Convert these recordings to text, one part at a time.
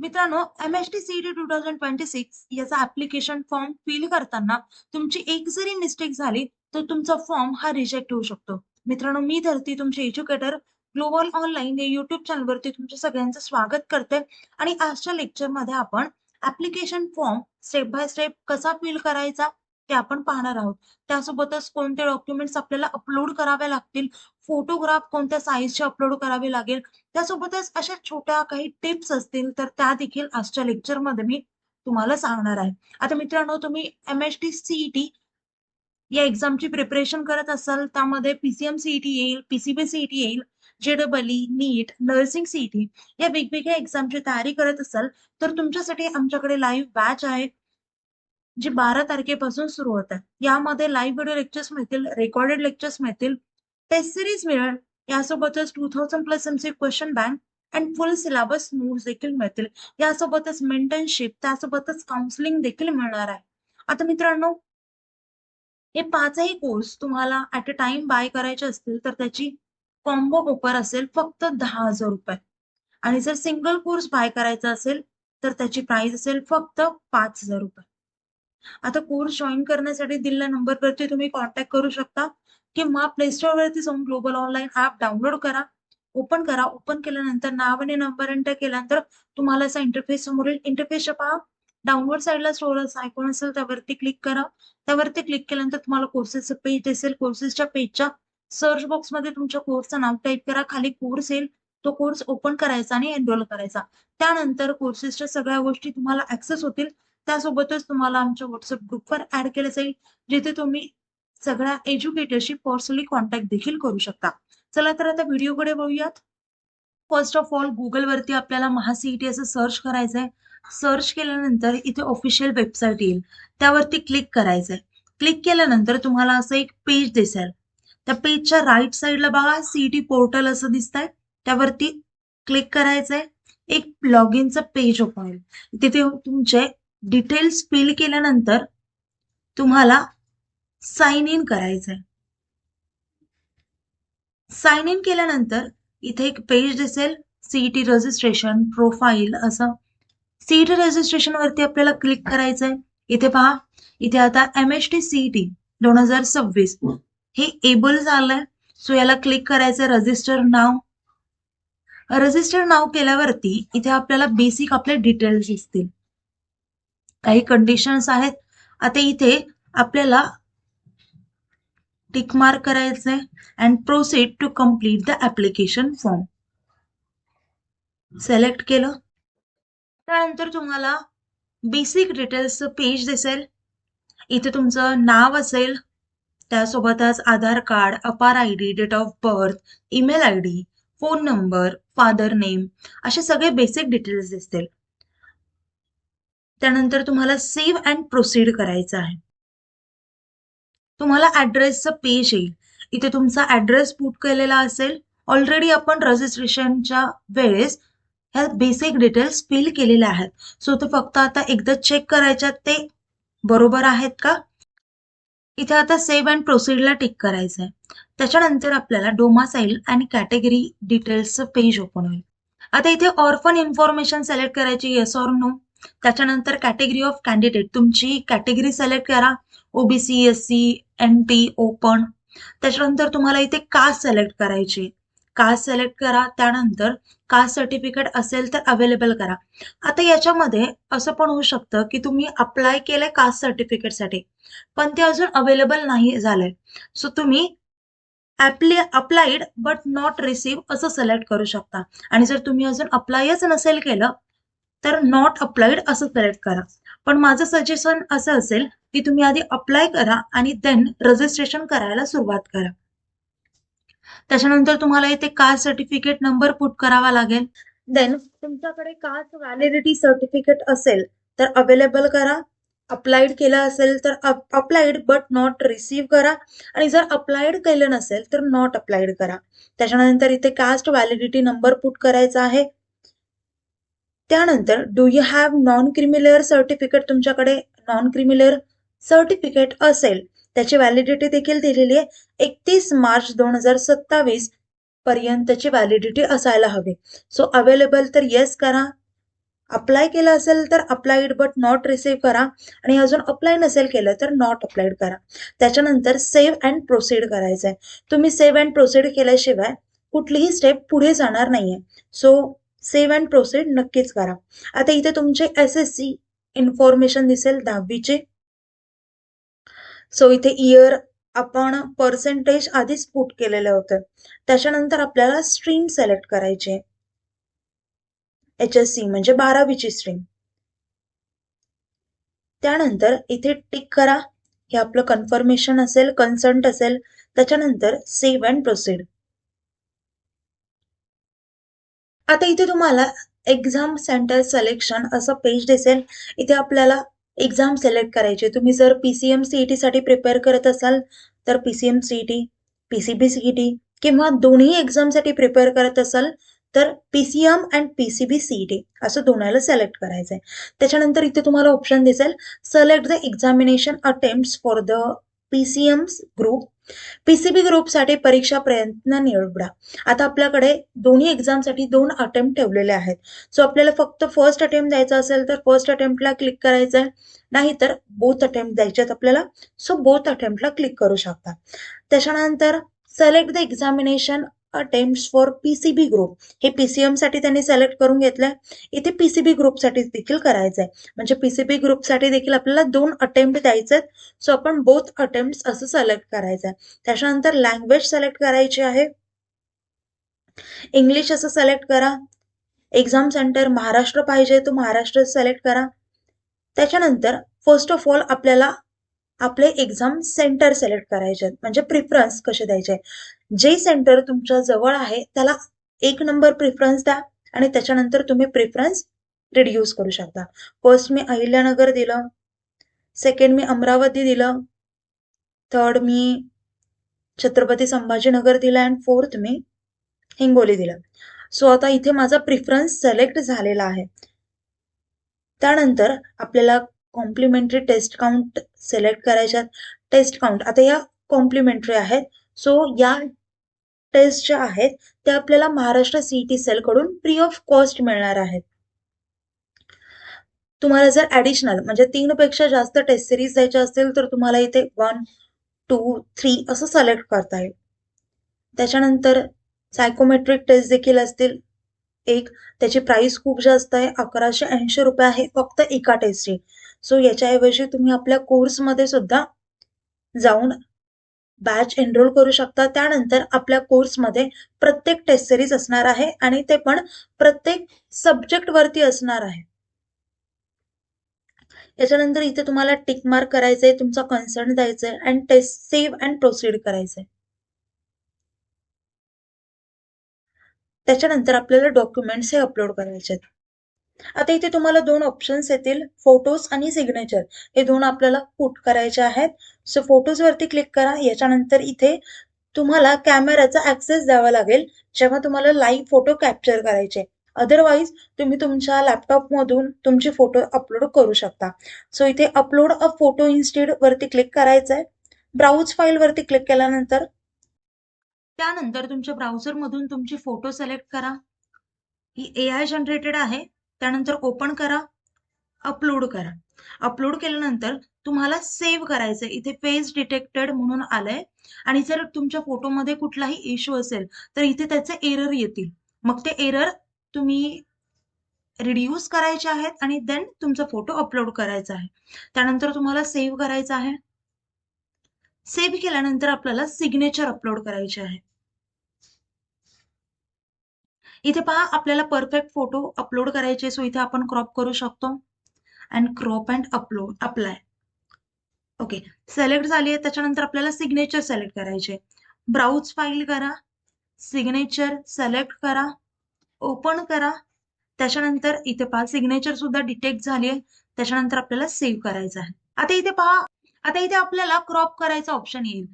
मित्रांनो, MST CET 2026 याचा application form fill करताना तुमची एक जरी मिस्टेक झाली तर तुमचा फॉर्म हा रिजेक्ट होऊ शकतो. मित्रांनो, मी धरती तुमचे एज्युकेटर ग्लोबल ऑनलाईन या युट्यूब चॅनलवरती तुमच्या सगळ्यांचं स्वागत करते आणि आजच्या लेक्चरमध्ये आपण application form step by step कसा फिल करायचा ते आपण पाहणार आहोत. त्यासोबतच कोणते डॉक्युमेंट्स आपल्याला अपलोड करावे लागतील, फोटोग्राफ कोणत्या साईजचे अपलोड करावे लागेल, त्यासोबतच अशा छोट्या काही टिप्स असतील तर त्या देखील आजच्या लेक्चरमध्ये मी तुम्हाला सांगणार आहे. आता मित्रांनो, तुम्ही MST CET या एक्झामची प्रिपरेशन करत असाल, त्यामध्ये PCM CET येईल, PCB CET येईल, JEE, नीट, नर्सिंग CET या वेगवेगळ्या एक्झामची तयारी करत असाल, तर तुमच्यासाठी आमच्याकडे लाईव्ह बॅच आहे, जी 12 तारखेपासून सुरू होत आहे. यामध्ये लाईव्ह व्हिडिओ लेक्चर्स मिळतील, रेकॉर्डेड लेक्चर्स मिळतील, टेस्ट सिरीज मिळेल, यासोबतच 2000 plus MC question bank and full syllabus notes देखील मिळतील. यासोबतच मेंटरशिप, त्यासोबतच काउन्सिलिंग देखील मिळणार आहे. आता मित्रांनो, हे पाचही कोर्स तुम्हाला ऍट अ टाइम बाय करायचे असतील तर त्याची कॉम्बो ऑफर असेल फक्त 10,000 रुपये. आणि जर सिंगल कोर्स बाय करायचा असेल तर त्याची प्राइस असेल फक्त 5,000 रुपये. आता कोर्स जॉईन करण्यासाठी दिलेल्या नंबरवरती तुम्ही कॉन्टॅक्ट करू शकता किंवा प्ले वरती जाऊन ग्लोबल ऑनलाईन ऍप डाउनलोड करा, ओपन करा. ओपन केल्यानंतर नाव आणि नंबर एंटर केल्यानंतर तुम्हाला असा इंटरफेस समोर इंटरफेस पहा. डाउनलोड साईडला स्टोअरचा आयकॉन असेल त्यावरती क्लिक करा. त्यावरती क्लिक केल्यानंतर तुम्हाला कोर्सेसचं पेज दिसेल. कोर्सेसच्या पेजच्या सर्च बॉक्समध्ये तुमच्या कोर्सचं नाव टाईप करा. खाली कोर्स येईल. तो कोर्स ओपन करायचा आणि एनरोल करायचा. त्यानंतर कोर्सेसच्या सगळ्या गोष्टी तुम्हाला ऍक्सेस होतील. त्यासोबतच तुम्हाला आमच्या व्हॉट्सअप ग्रुपवर ऍड केलं जाईल, जिथे तुम्ही सगळ्या एज्युकेटरशी पर्सनली कॉन्टॅक्ट देखील करू शकता. चला तर आता व्हिडिओकडे वळूयात. फर्स्ट ऑफ ऑल गुगलवरती आपल्याला महासीईटी असं सर्च करायचंय. सर्च केल्यानंतर इथे ऑफिशियल वेबसाईट येईल, त्यावरती क्लिक करायचंय. क्लिक केल्यानंतर तुम्हाला असं एक पेज दिसेल. त्या पेजच्या राईट साईडला बघा सीईटी पोर्टल असं दिसतंय, त्यावरती क्लिक करायचंय. एक लॉग इनचं पेज ओपन होईल. तिथे तुमचे डिटेल्स फिल केल्यानंतर तुम्हाला साइन इन करायचंय. साइन इन केल्यानंतर इथे एक पेज दिसेल, सीईटी रजिस्ट्रेशन प्रोफाईल असं. सीईटी रजिस्ट्रेशन वरती आपल्याला क्लिक करायचंय. इथे पहा, इथे आता MST CET 2026 हे एबल झालंय. सो याला क्लिक करायचंय. Register now. रजिस्टर नाव केल्यावरती इथे आपल्याला बेसिक आपले डिटेल्स दिसतील. काही कंडिशन्स आहेत. आता इथे आपल्याला टिक मार्क करायचंय and proceed to complete the application form. Select केलं. त्यानंतर तुम्हाला बेसिक डिटेल्सचं पेज दिसेल. इथे तुमचं नाव असेल, त्यासोबतच Aadhaar card, APAAR ID, date of birth, email ID, phone number, father name, असे सगळे बेसिक डिटेल्स दिसतील. त्यानंतर तुम्हाला सेव्ह अँड प्रोसीड करायचं आहे. तुम्हाला ऍड्रेसचं पेज येईल. इथे तुमचा ऍड्रेस पुट केलेला असेल. ऑलरेडी आपण रजिस्ट्रेशनच्या वेळेस ह्या बेसिक डिटेल्स फिल केलेल्या आहेत. सो तो फक्त आता एकदा चेक करायच्यात ते बरोबर आहेत का. इथे आता सेव्ह अँड प्रोसीडला टिक करायचंय. त्याच्यानंतर आपल्याला डोमासाईल आणि कॅटेगरी डिटेल्सचं पेज ओपन होईल. आता इथे ऑर्फन इन्फॉर्मेशन सिलेक्ट करायची, येस ऑर नो. त्याच्यानंतर कॅटेगरी ऑफ कॅन्डिडेट, तुमची कॅटेगरी सिलेक्ट करा. OBC, SC, NT, open. त्याच्यानंतर तुम्हाला इथे कास्ट सिलेक्ट करायची. कास्ट सिलेक्ट करा. त्यानंतर कास्ट सर्टिफिकेट असेल तर अवेलेबल करा. आता याच्यामध्ये असं पण होऊ शकतं की तुम्ही अप्लाय केलंय कास्ट सर्टिफिकेटसाठी, पण ते अजून अवेलेबल नाही झालंय. सो तुम्ही अप्लाइड बट नॉट रिसीव्ह असं सिलेक्ट करू शकता. आणि जर तुम्ही अजून अप्लायच नसेल केलं तर नॉट अप्लाइड असं सिलेक्ट करा. पण माझं सजेशन असं असेल की तुम्ही आधी अप्लाय करा आणि देन रजिस्ट्रेशन करायला सुरुवात करा. त्याच्यानंतर तुम्हाला इथे कास्ट सर्टिफिकेट नंबर पुट करावा लागेल. देन तुमच्याकडे कास्ट व्हॅलिडिटी सर्टिफिकेट असेल तर अवेलेबल करा. अप्लाइड केलं असेल तर अप्लाइड बट नॉट रिसीव्ह करा. आणि जर अप्लाइड केलं नसेल तर नॉट अप्लाइड करा. त्याच्यानंतर इथे कास्ट व्हॅलिडिटी नंबर पुट करायचा आहे. त्यानंतर do you have non creamy layer certificate, तुमच्याकडे नॉन क्रिमिलेअर सर्टिफिकेट असेल त्याची व्हॅलिडिटी देखील दिलेली आहे. 31 मार्च 2027 पर्यंतची व्हॅलिडिटी असायला हवी. सो अवेलेबल तर येस करा. अप्लाय केलं असेल तर अप्लाइड बट नॉट रिसीव्ह करा आणि अजून अप्लाय नसेल केलं तर नॉट अप्लाइड करा. त्याच्यानंतर सेव्ह अँड प्रोसीड करायचं आहे. तुम्ही सेव्ह अँड प्रोसीड केल्याशिवाय कुठलीही स्टेप पुढे जाणार नाहीये. सो सेव्ह अँड प्रोसीड नक्कीच करा. आता इथे तुमचे SSC इन्फॉर्मेशन दिसेल 10वीचे. सो इथे इयर आपण पर्सेंटेज आधीच पुट केलेलं होतं. त्याच्यानंतर आपल्याला स्ट्रीम सिलेक्ट करायची आहे. HSC म्हणजे 12वीची स्ट्रीम. त्यानंतर इथे टिक करा. हे आपलं कन्फर्मेशन असेल, कन्संट असेल. त्याच्यानंतर सेव्ह अँड प्रोसीड. आता इथे तुम्हाला एक्झाम सेंटर सिलेक्शन असं पेज दिसेल. इथे आपल्याला एक्झाम सिलेक्ट करायची. तुम्ही जर PCM CET साठी प्रिपेअर करत असाल तर PCM CET, PCB CET किंवा दोन्ही एक्झामसाठी प्रिपेअर करत असाल तर PCM अँड PCB CET असं दोन्हाला सिलेक्ट करायचंय. त्याच्यानंतर इथे तुम्हाला ऑप्शन दिसेल select the examination attempts for the PCM group. PCB ग्रुपसाठी परीक्षा प्रयत्न निवडा. आता आपल्याकडे दोन्ही एक्झामसाठी 2 अटेम्प्ट ठेवलेले आहेत. सो आपल्याला फक्त फर्स्ट अटेम्प्ट द्यायचा असेल तर फर्स्ट अटेम्प्टला क्लिक करायचं आहे. नाहीतर बोथ अटेम्प्ट द्यायचे आहेत आपल्याला. सो बोथ अटेम्प्टला क्लिक करू शकता. त्याच्यानंतर select the examination attempts for PCB group. हे PCM साठी त्यांनी सिलेक्ट करून घेतलंय. इथे PCB ग्रुपसाठी देखील करायचंय. म्हणजे PCB ग्रुपसाठी देखील आपल्याला 2 अटेम्प्ट द्यायचे आहेत. सो आपण बोथ अटेम्प्ट असं सिलेक्ट करायचंय. त्याच्यानंतर लँग्वेज सिलेक्ट करायची आहे. इंग्लिश असं सिलेक्ट करा. एक्झाम सेंटर महाराष्ट्र पाहिजे तो महाराष्ट्र सिलेक्ट करा. त्याच्यानंतर फर्स्ट ऑफ ऑल आपल्याला आपले एक्झाम सेंटर सिलेक्ट करायचे आहेत. म्हणजे प्रिफरन्स कसे द्यायचे. जे सेंटर तुमच्या जवळ आहे त्याला 1 नंबर प्रिफरन्स द्या आणि त्याच्यानंतर तुम्ही प्रिफरन्स रिड्यूस करू शकता. फर्स्ट मी अहिल्यानगर दिलं, सेकंड मी अमरावती दिलं, थर्ड मी छत्रपती संभाजीनगर दिलं अँड फोर्थ मी हिंगोली दिलं. सो आता इथे माझा प्रिफरन्स सिलेक्ट झालेला आहे. त्यानंतर आपल्याला कॉम्प्लिमेंटरी टेस्ट काउंट सिलेक्ट करायच्यात. टेस्ट काउंट आता या कॉम्प्लिमेंटरी आहेत. सो या टेस्ट ज्या आहेत त्या आपल्याला महाराष्ट्र CET सेल कडून फ्री ऑफ कॉस्ट मिळणार आहेत. तुम्हाला जर ऍडिशनल म्हणजे 3 पेक्षा जास्त टेस्ट सिरीज द्यायच्या असतील तर तुम्हाला इथे 1, 2, 3 असं सिलेक्ट करता येईल. त्याच्यानंतर सायकोमेट्रिक टेस्ट देखील असतील. त्याची प्राइस खूप जास्त आहे. 1180 रुपये आहे फक्त एका टेस्टची. सो याच्याऐवजी तुम्ही आपल्या कोर्समध्ये सुद्धा जाऊन बॅच एनरोल करू शकता. त्यानंतर आपल्या कोर्समध्ये प्रत्येक टेस्ट सिरीज असणार आहे आणि ते पण प्रत्येक सब्जेक्ट वरती असणार आहे. याच्यानंतर इथे तुम्हाला टिक मार्क करायचंय, तुमचा कन्सर्न द्यायचंय and test save and proceed करायचंय. त्याच्यानंतर आपल्याला डॉक्युमेंट्स हे अपलोड करायचे आहेत. आता इथे तुम्हाला 2 ऑप्शन्स येतील, फोटोज आणि सिग्नेचर. हे 2 आपल्याला पुट करायचे आहेत. सो फोटोज वरती क्लिक करा. याच्यानंतर इथे तुम्हाला कॅमेराचा ऍक्सेस द्यावा लागेल जेव्हा तुम्हाला लाईव्ह फोटो कॅप्चर करायचे. अदरवाईज तुम्ही तुमच्या लॅपटॉप मधून तुमचे फोटो अपलोड करू शकता. सो इथे अपलोड अ फोटो इन्स्टेड वरती क्लिक करायचंय. ब्राउज फाईल वरती क्लिक केल्यानंतर त्यानंतर तुमच्या ब्राउझर मधून तुमची फोटो सिलेक्ट करा. ही AI जनरेटेड आहे. त्यानंतर ओपन करा, अपलोड करा. अपलोड केल्यानंतर तुम्हाला सेव्ह करायचंय. इथे फेस डिटेक्टेड म्हणून आलंय आणि जर तुमच्या फोटोमध्ये कुठलाही इश्यू असेल तर इथे त्याचे एरर येतील. मग ते एरर तुम्ही रिड्यूस करायचे आहेत आणि देन तुमचा फोटो अपलोड करायचा आहे. त्यानंतर तुम्हाला सेव्ह करायचं आहे. सेव्ह केल्यानंतर आपल्याला सिग्नेचर अपलोड करायचे आहे. इथे पहा आपल्याला परफेक्ट फोटो अपलोड करायचे. सो इथे आपण क्रॉप करू शकतो and crop and upload apply. Okay, select झाली आहे. त्याच्यानंतर आपल्याला सिग्नेचर सिलेक्ट करायचे. ब्राउज फाईल करा, सिग्नेचर सिलेक्ट करा, ओपन करा. त्याच्यानंतर इथे पहा सिग्नेचर सुद्धा डिटेक्ट झाली आहे. त्याच्यानंतर आपल्याला सेव्ह करायचं आहे. आता इथे पहा, आता इथे आपल्याला क्रॉप करायचा ऑप्शन येईल.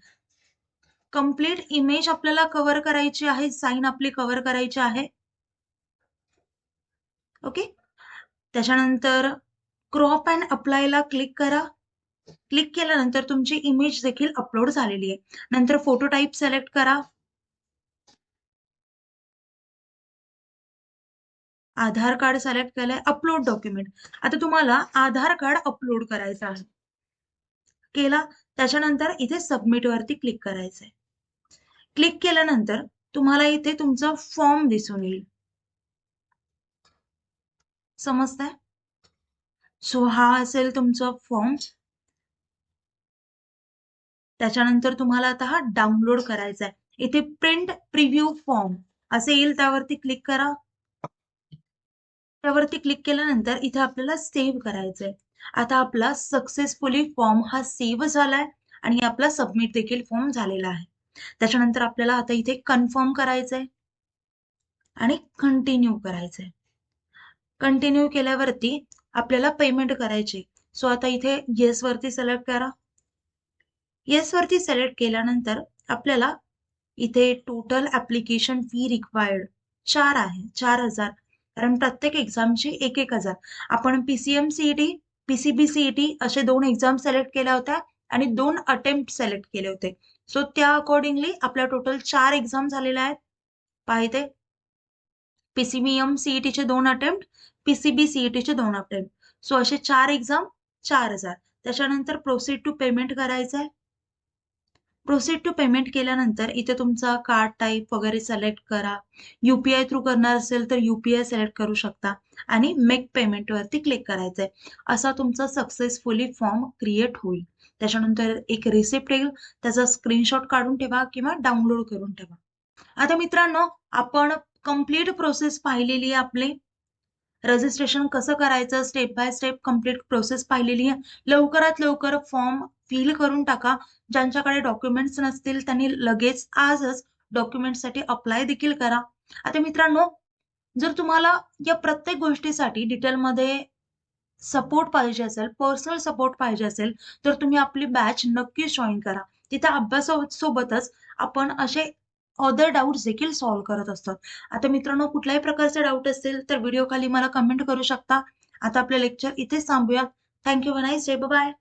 कंप्लीट इमेज आपल्याला कव्हर करायची आहे, साईन आपली कव्हर करायची आहे. ओके, त्याच्यानंतर क्रॉप अँड अप्लायला क्लिक करा. क्लिक केल्यानंतर तुमची इमेज देखील अपलोड झालेली आहे. नंतर फोटो टाईप सिलेक्ट करा. आधार कार्ड सिलेक्ट केलंय, अपलोड डॉक्युमेंट. आता तुम्हाला आधार कार्ड अपलोड करायचं आहे. केला, त्याच्यानंतर इथे सबमिट वरती क्लिक करायचंय. क्लिक केल्यानंतर तुम्हाला इथे तुमचा फॉर्म दिसून येईल. समजतंय? सो हा असेल तुमचा फॉर्म. त्याच्यानंतर तुम्हाला आता हा डाउनलोड करायचा आहे. इथे प्रिंट प्रिव्ह्यू फॉर्म असे येईल, त्यावरती क्लिक करा. त्यावरती क्लिक केल्यानंतर इथे आपल्याला सेव्ह करायचंय. आता आपला सक्सेसफुली फॉर्म हा सेव्ह झालाय आणि आपला सबमिट देखील फॉर्म झालेला आहे. त्याच्यानंतर आपल्याला आता इथे कन्फर्म करायचंय आणि कंटिन्यू करायचंय. कंटिन्यू केल्यावरती आपल्याला पेमेंट करायची. सो आता इथे येस वरती सिलेक्ट करा. येस वरती सिलेक्ट केल्यानंतर आपल्याला इथे टोटल ऍप्लिकेशन फी रिक्वायर्ड 4 आहे, 4,000. कारण प्रत्येक एक्झामची 1,000. आपण PCM CET, PCB CET असे 2 एक्झाम सिलेक्ट केल्या होत्या आणि 2 अटेम्प्ट सिलेक्ट केले होते. सो त्या अकॉर्डिंगली आपल्या टोटल 4 एक्झाम झालेल्या आहेत. पाहिजे PCBM CET चे 2 अटेम्प्ट, PCB CET चे 2 अटेम्प्ट. सो असे 4 एक्झाम, 4,000. त्याच्यानंतर प्रोसीड टू पेमेंट करायचं आहे. प्रोसीड टू पेमेंट केल्यानंतर इथे तुमचा कार्ड टाईप वगैरे सिलेक्ट करा. UPI थ्रू करणार असेल तर UPI सिलेक्ट करू शकता आणि मेक पेमेंट वरती क्लिक करायचंय. असा तुमचा सक्सेसफुली फॉर्म क्रिएट होईल. त्याच्यानंतर एक रिसिप्ट येईल, त्याचा स्क्रीनशॉट काढून ठेवा किंवा डाउनलोड करून ठेवा. आता मित्रांनो, आपण कंप्लीट प्रोसेस पाहिलेली आहे. आपली रजिस्ट्रेशन कसं करायचं step by step complete process पाहिलेली आहे. लवकरात लवकर फॉर्म फिल करून टाका. ज्यांच्याकडे डॉक्युमेंट्स नसतील त्यांनी लगेच आजच डॉक्युमेंटसाठी अप्लाय देखील करा. आता मित्रांनो, जर तुम्हाला या प्रत्येक गोष्टीसाठी डिटेलमध्ये सपोर्ट पाहिजे असेल, पर्सनल सपोर्ट पाहिजे असेल, तर तुम्ही आपली बॅच नक्की जॉइन करा. तिथे अभ्यासासोबतच आपण असे अदर डाउट्स देखील सॉल्व्ह करत असतात. आता मित्रांनो, कुठल्याही प्रकारचे डाऊट असतील तर व्हिडिओ खाली मला कमेंट करू शकता. आता आपलं लेक्चर इथेच थांबूया. Thank you. Nice day. Bye.